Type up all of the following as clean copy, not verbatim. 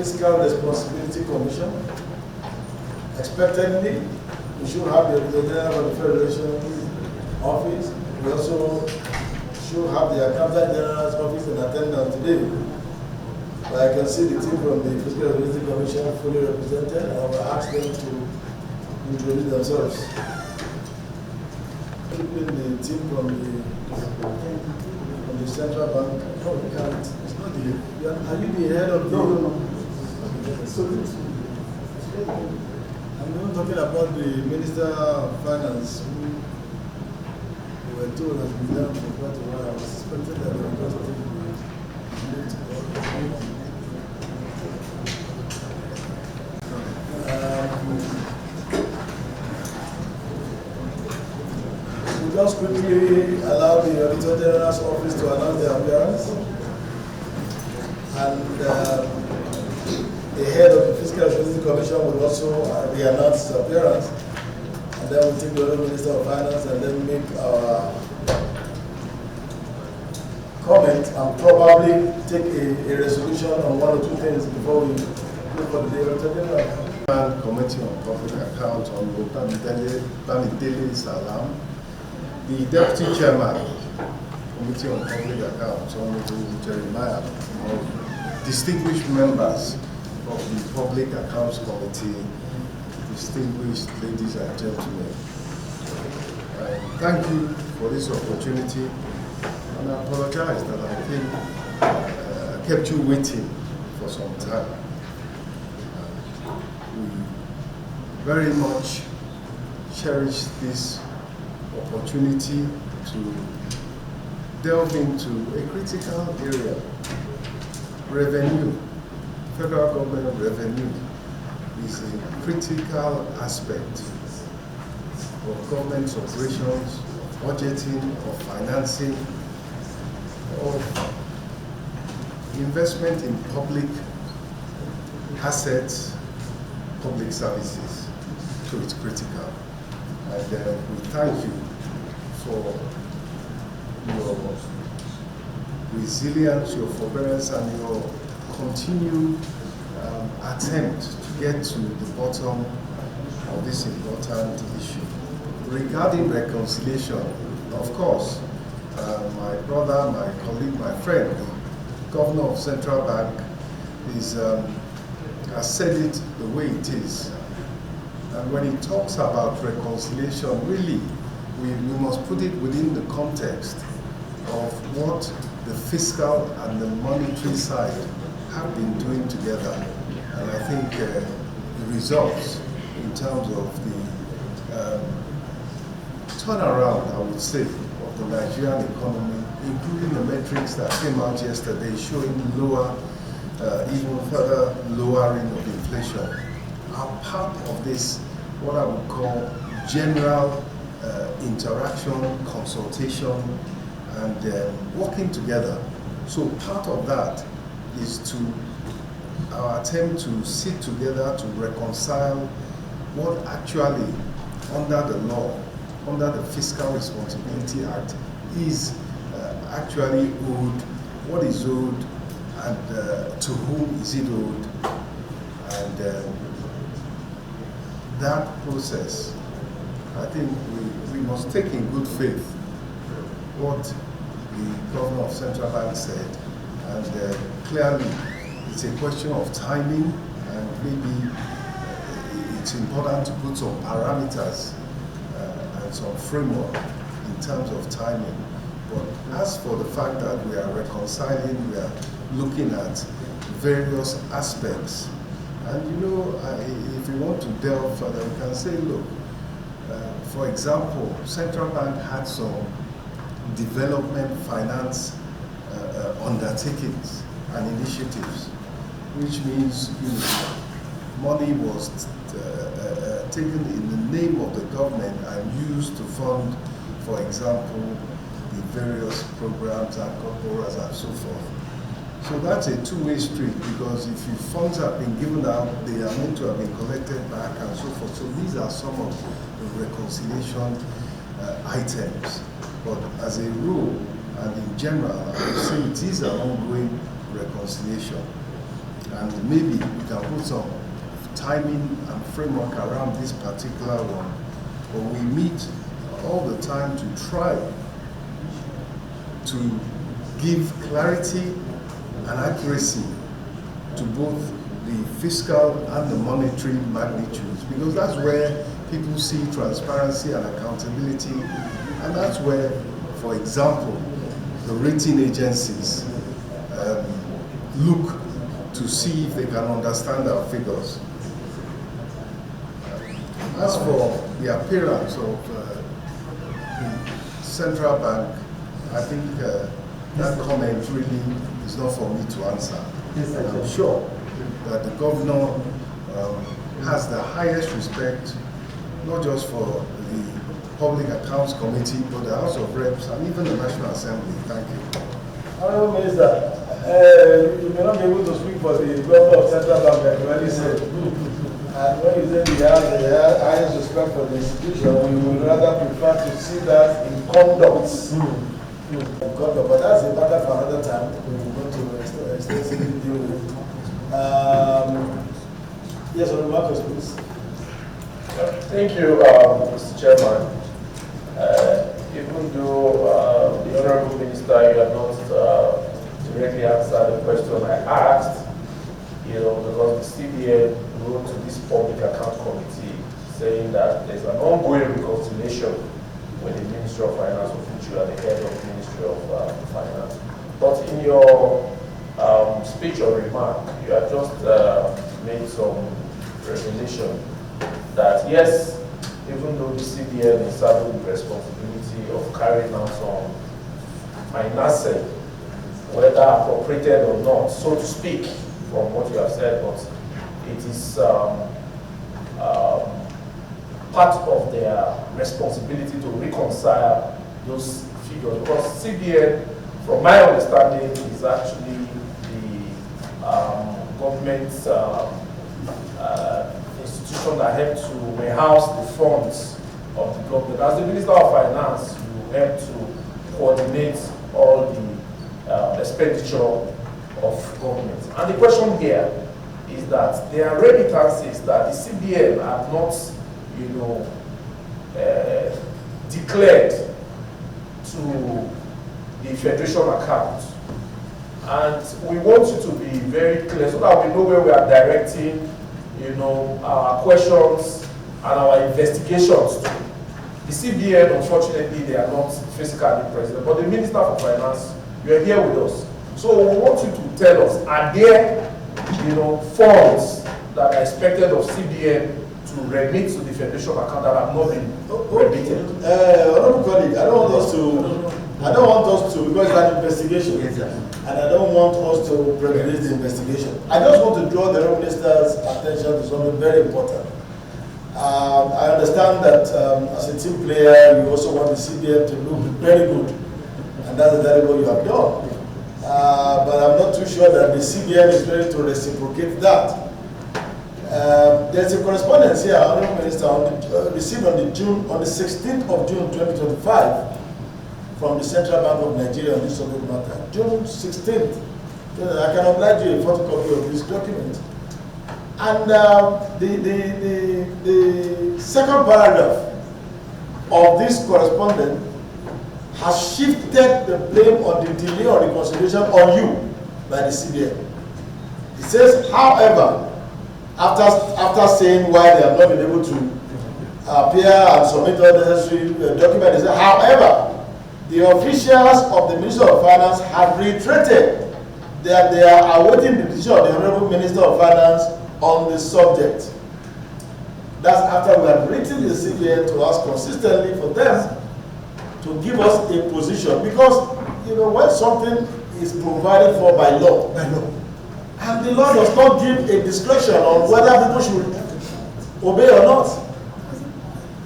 Fiscal Responsibility Commission. Expectedly, we should have the General of the Federation office. We also should have the Accountant General's office in attendance today. But I can see the team from the Fiscal Responsibility Commission fully represented, and I will ask them to introduce themselves. Keeping the team from the Central Bank. No, we can't. It's not the. Are you the head of the? No. I'm not talking about the Minister of Finance, who we were told has been there for quite a while. I was suspecting that they were going to take we just quickly allow the Auditor General's office to announce their appearance. And the head of the Fiscal Responsibility Commission will also re-announce his appearance, and then we'll take the other Minister of Finance and then make our comment and probably take a resolution on one or two things before we look for the Auditor General. Committee on Public Accounts on Bamidele Salam, the Deputy Chairman, Committee on Public Accounts, Honorable Jeremiah, distinguished members of the Public Accounts Committee, distinguished ladies and gentlemen. Thank you for this opportunity, and I apologize that I kept you waiting for some time. We very much cherish this opportunity to delve into a critical area, revenue. Federal government revenue is a critical aspect of government operations, of budgeting, of financing, of investment in public assets, public services. So it's critical. And we thank you for your resilience, your forbearance, and your continued attempt to get to the bottom of this important issue. Regarding reconciliation, of course, my brother, my colleague, my friend, the Governor of Central Bank has said it the way it is. And when he talks about reconciliation, really, we must put it within the context of what the fiscal and the monetary side have been doing together. And I think the results in terms of the turnaround, I would say, of the Nigerian economy, including the metrics that came out yesterday showing lower, even further lowering of inflation, are part of this, what I would call general interaction, consultation, and working together. So part of that is to our attempt to sit together to reconcile what actually, under the law, under the Fiscal Responsibility Act, is actually owed, what is owed, and to whom is it owed. And that process, I think we must take in good faith what the Governor of Central Bank said, and clearly it's a question of timing, and maybe it's important to put some parameters and some framework in terms of timing. But as for the fact that we are reconciling, we are looking at various aspects, and you know, if you want to delve further, we can say, look, for example, Central Bank had some development finance undertakings and initiatives, which means money was taken in the name of the government and used to fund, for example, the various programs and corporates and so forth. So that's a two-way street, because if funds have been given out, they are meant to have been collected back and so forth. So these are some of the reconciliation items. But as a rule, and in general, I would say it is an ongoing reconciliation. And maybe we can put some timing and framework around this particular one. But we meet all the time to try to give clarity and accuracy to both the fiscal and the monetary magnitudes, because that's where people see transparency and accountability, and that's where, for example, the rating agencies look to see if they can understand our figures. As for the appearance of the central bank, I think that comment really is not for me to answer. Yes, and I'm sure that the governor has the highest respect, not just for the Public Accounts Committee, but the House of Reps and even the National Assembly. Thank you. Honorable Minister, you may not be able to speak for the governor of Central Bank, like you already said. And when you say we have the highest respect for the institution, we would rather prefer to see that in conduct. But that's a matter for another time. We're going to extensively deal with. Yes, Honorable Marcus, please. Thank you, Mr. Chairman. Even though the Honorable Minister, you have not directly answered the question I asked, because the CBN wrote to this Public Account Committee saying that there's an ongoing reconciliation with the Ministry of Finance, of which you are the head of the Ministry of Finance. But in your speech or remark, you have just made some revelation that yes, even though the CBN is serving the responsibility of carrying out some financing, whether appropriated or not, so to speak, from what you have said, but it is part of their responsibility to reconcile those figures, because CBN, from my understanding, is actually the government's institution that helps to warehouse the funds of the government. As the Minister of Finance, you help to coordinate all the expenditure of government. And the question here is that there are remittances that the CBN have not, declared to the Federation account. And we want you to be very clear so that we know where we are directing, our questions and our investigations to. The CBN, unfortunately, they are not physically present, but the Minister for Finance, you are here with us. So we want you to tell us, are there, funds that are expected of CBN to remit to the Federation account that have not been remitted? Honorable colleague, I don't want us to, because it's an investigation, yes, and I don't want us to prejudice the investigation. I just want to draw the Honorable Minister's attention to something very important. I understand that as a team player, you also want the CBN to look very good, and that's exactly what you have done. But I'm not too sure that the CBN is ready to reciprocate that. There's a correspondence here, Honorable Minister, received on the 16th of June 2025 from the Central Bank of Nigeria on this subject matter. June 16th. I can oblige you a photocopy of this document. And the second paragraph of this correspondence has shifted the blame on the delay of reconciliation on you by the CBN. It says, however, after saying why they have not been able to appear and submit all the necessary documents, they say, however, the officials of the Ministry of Finance have reiterated that they are awaiting the decision of the Honorable Minister of Finance on the subject. That's after we have written the CBN to ask consistently for them to give us a position, because when something is provided for by law, and the law does not give a discretion on whether people should obey or not,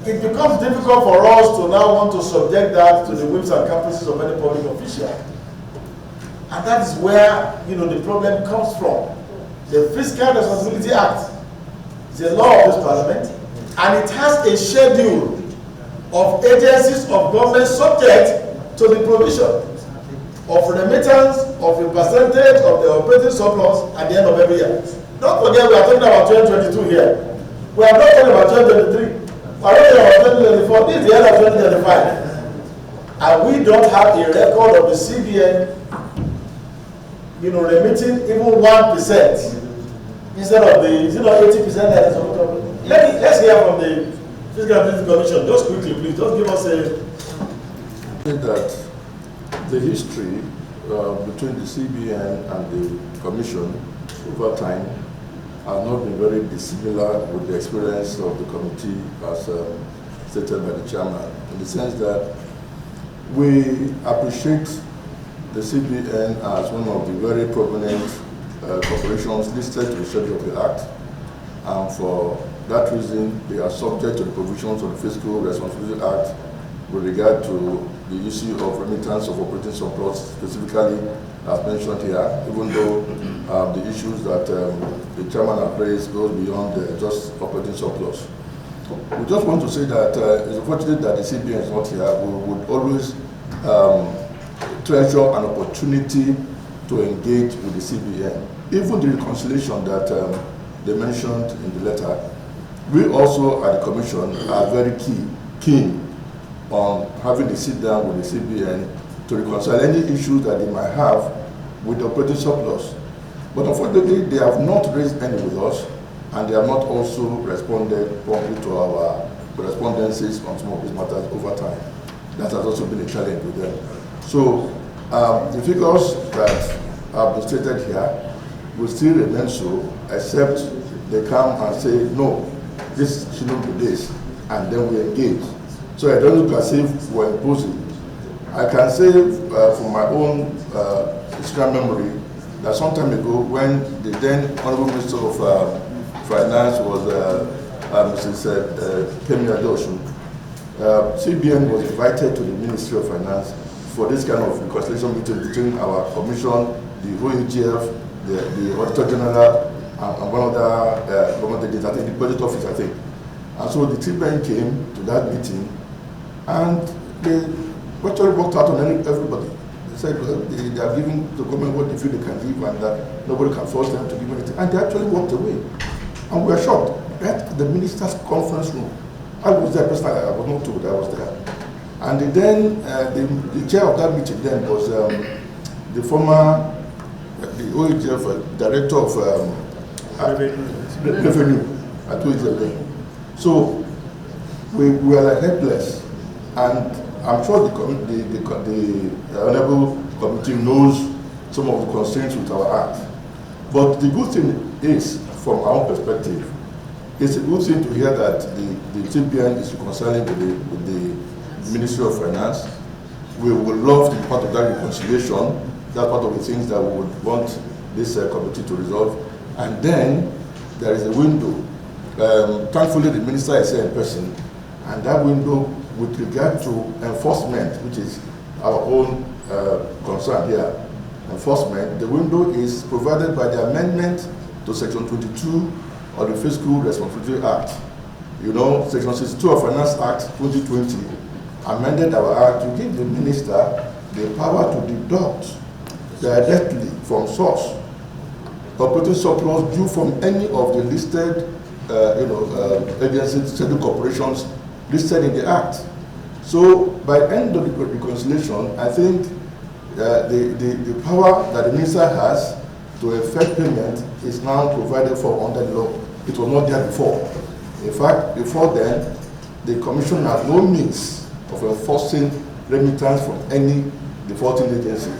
it becomes difficult for us to now want to subject that to the whims and caprices of any public official. And that is where the problem comes from. The Fiscal Responsibility Act is a law of this Parliament, and it has a schedule of agencies of government subject to the provision of remittance of a percentage of the operating surplus at the end of every year. Don't forget, we are talking about 2022 here. We are not talking about 2023. We are talking about 2024. This is the end of 2025. And we don't have a record of the CBN, remitting even 1% instead of the 80% that is on top. Let's hear from the Fiscal Commission. Just quickly, please. Just give us a. That the history between the CBN and the Commission over time has not been very dissimilar with the experience of the committee as stated by the chairman, in the sense that we appreciate the CBN as one of the very prominent corporations listed to the schedule of the Act, and for that reason they are subject to the provisions of the Fiscal Responsibility Act with regard to the issue of remittance of operating surplus, specifically as mentioned here, even though the issues that the chairman has raised goes beyond just operating surplus. We just want to say that it's unfortunate that the CBN is not here. We would always treasure an opportunity to engage with the CBN. Even the reconciliation that they mentioned in the letter, we also at the Commission are very keen on having to sit down with the CBN to reconcile any issues that they might have with the operating surplus. But unfortunately, they have not raised any with us, and they have not also responded promptly to our correspondences on some of these matters over time. That has also been a challenge with them. So the figures that have been stated here will still remain so, except they come and say, no, this shouldn't be this, and then we engage. So I don't look as if we're imposing. I can say from my own history memory that some time ago, when the then Honorable Minister of Finance was Mrs. Kemi Adeosun, CBN was invited to the Ministry of Finance for this kind of reconciliation meeting between our Commission, the OAGF, the Auditor General, and one other government agency, I think the Budget Office, I think. And so the CBN came to that meeting, and they virtually worked out on everybody. They said they are giving the government what they feel they can give, and that nobody can force them to give anything. And they actually walked away. And we were shocked at the minister's conference room. I was there personally, I was not told I was there. And then the chair of that meeting then was the former, the OAGF director of revenue at OAGF. So we were like helpless. And I'm sure the Honorable Committee knows some of the constraints with our Act. But the good thing is, from our own perspective, it's a good thing to hear that the CBN is reconciling with the Ministry of Finance. We would love to be part of that reconciliation. That's part of the things that we would want this committee to resolve. And then there is a window. Thankfully, the minister is here in person, and that window with regard to enforcement, which is our own concern here, enforcement, the window is provided by the amendment to Section 22 of the Fiscal Responsibility Act. You know, Section 62 of Finance Act 2020 amended our Act to give the minister the power to deduct directly from source operating surplus due from any of the listed agencies, scheduled corporations listed in the Act. So by the end of the reconciliation, I think the power that the minister has to effect payment is now provided for under the law. It was not there before. In fact, before then, the Commission had no means of enforcing remittance from any defaulting agency.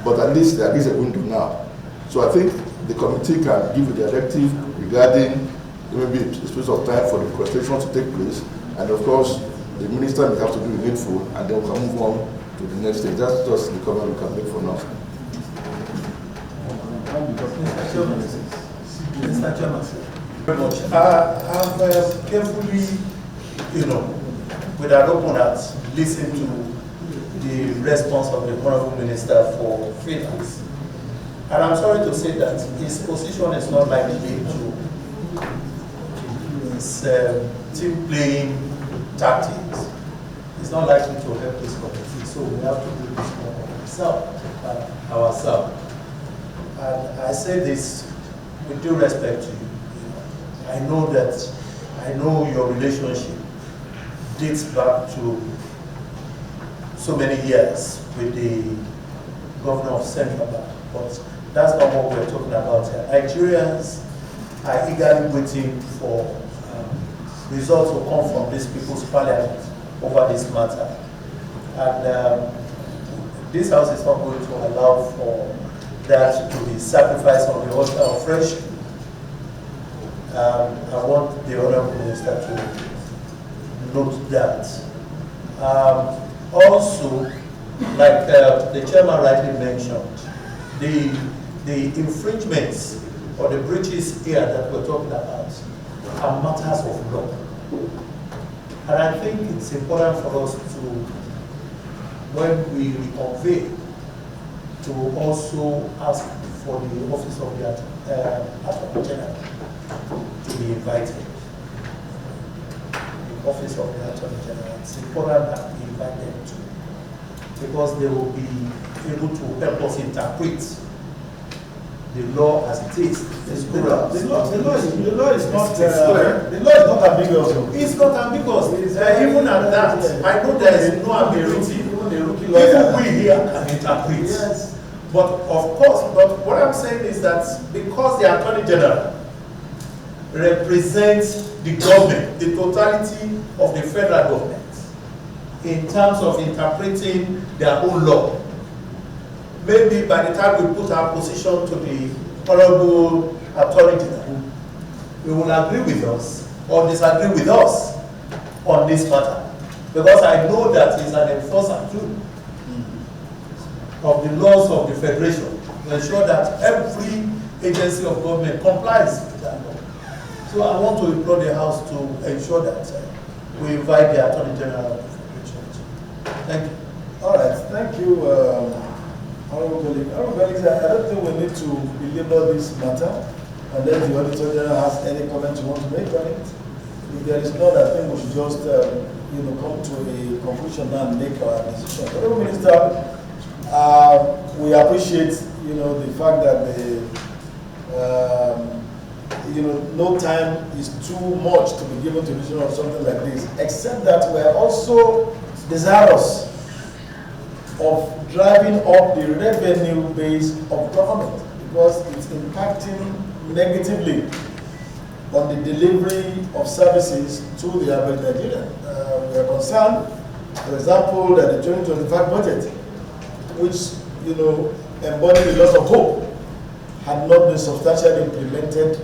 But at least there is a window now. So I think the committee can give a directive regarding maybe a space of time for the requisition to take place. And of course, the minister may have to do the needful, and then we can move on to the next stage. That's just the comment we can make for now. Mr. Chairman, very much. I've carefully, with an open heart, listened to the response of the Honorable Minister for Finance. And I'm sorry to say that his position is not likely to his team playing tactics. It's not likely to help this committee, so we have to do this more ourselves. And I say this with due respect to you. I know your relationship dates back to so many years with the governor of Central Bank, but that's not what we're talking about here. Nigerians are eagerly waiting for results to come from this people's parliament over this matter. And this house is not going to allow for that to be sacrificed on the altar of friendship. I want the Honourable Minister to note that. Also, like the chairman rightly mentioned, the infringements or the breaches here that we're talking about are matters of law. And I think it's important for us to, when we reconvene, to also ask for the office of the Attorney General to be invited. The office of the Attorney General, it's important that we invite them to, because they will be able to help us interpret the law as it is. The law is not ambiguous. It's not ambiguous. Even at that, I know there is no ambiguity. Even we here can interpret. Yes. But of course, but what I'm saying is that because the Attorney General represents the government, the totality of the federal government, in terms of interpreting their own law, maybe by the time we put our position to the Honorable Attorney General, we will agree with us or disagree with us on this matter. Because I know that he's an enforcer too of the laws of the Federation to ensure that every agency of government complies with that law. So I want to implore the House to ensure that we invite the Attorney General of the Federation. Thank you. All right, thank you, Honorable colleague. Honorable colleagues, I don't think we need to belabor this matter unless the Auditor General has any comment you want to make on it. If there is none, I think we should just come to a conclusion and make our decision. Honorable Minister, we appreciate the fact that no time is too much to be given to the decision of something like this, except that we are also desirous of driving up the revenue base of government, because it's impacting negatively on the delivery of services to the average Nigerian. We are concerned, for example, that the 2025 budget, which embodied a lot of hope, had not been substantially implemented,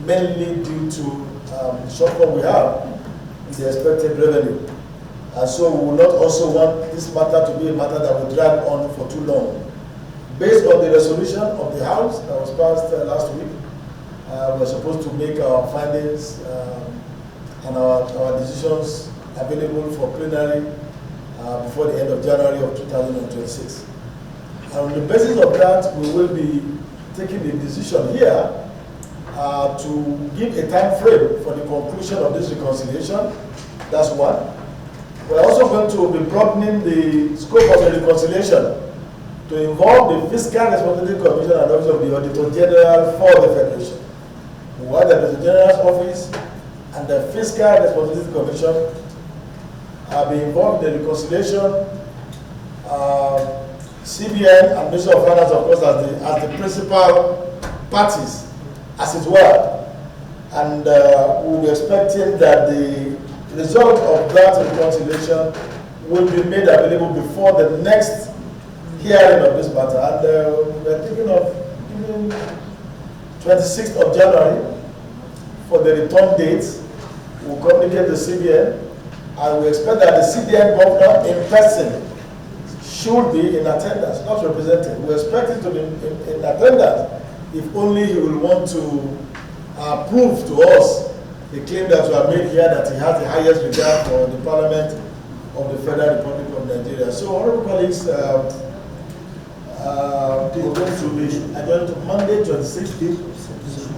mainly due to the shortfall we have in the expected revenue. And so we will not also want this matter to be a matter that will drag on for too long. Based on the resolution of the House that was passed last week, we're supposed to make our findings and our decisions available for plenary before the end of January of 2026. And on the basis of that, we will be taking the decision here to give a time frame for the conclusion of this reconciliation. That's one. We're also going to be broadening the scope of the reconciliation to involve the Fiscal Responsibility Commission and Office of the Auditor General for the Federation. While the Auditor General's Office and the Fiscal Responsibility Commission are being involved in the reconciliation. CBN and Ministry of Finance, of course, as the principal parties, as it were. And we'll be expecting that the result of that reconciliation will be made available before the next hearing of this matter. And we're thinking of giving 26th of January for the return date. We'll communicate to CBN, and we expect that the CBN governor in person should be in attendance, not represented. We expect him to be in attendance, if only he will want to prove to us the claim that we have made here that he has the highest regard for the Parliament of the Federal Republic of Nigeria. So, honorable colleagues, we're going to be adjourned to Monday, 26th.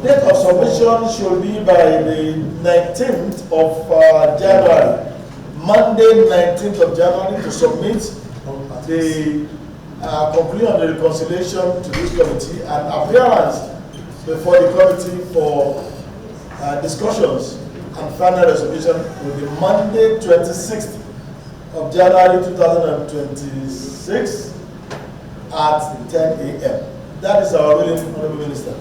Date of submission should be by the 19th of January. Monday, 19th of January, to submit the conclusion of the reconciliation to this committee and appearance before the committee for discussions and final resolution will be Monday, 26th of January 2026 at 10 a.m. That is our ruling, Honorable Minister.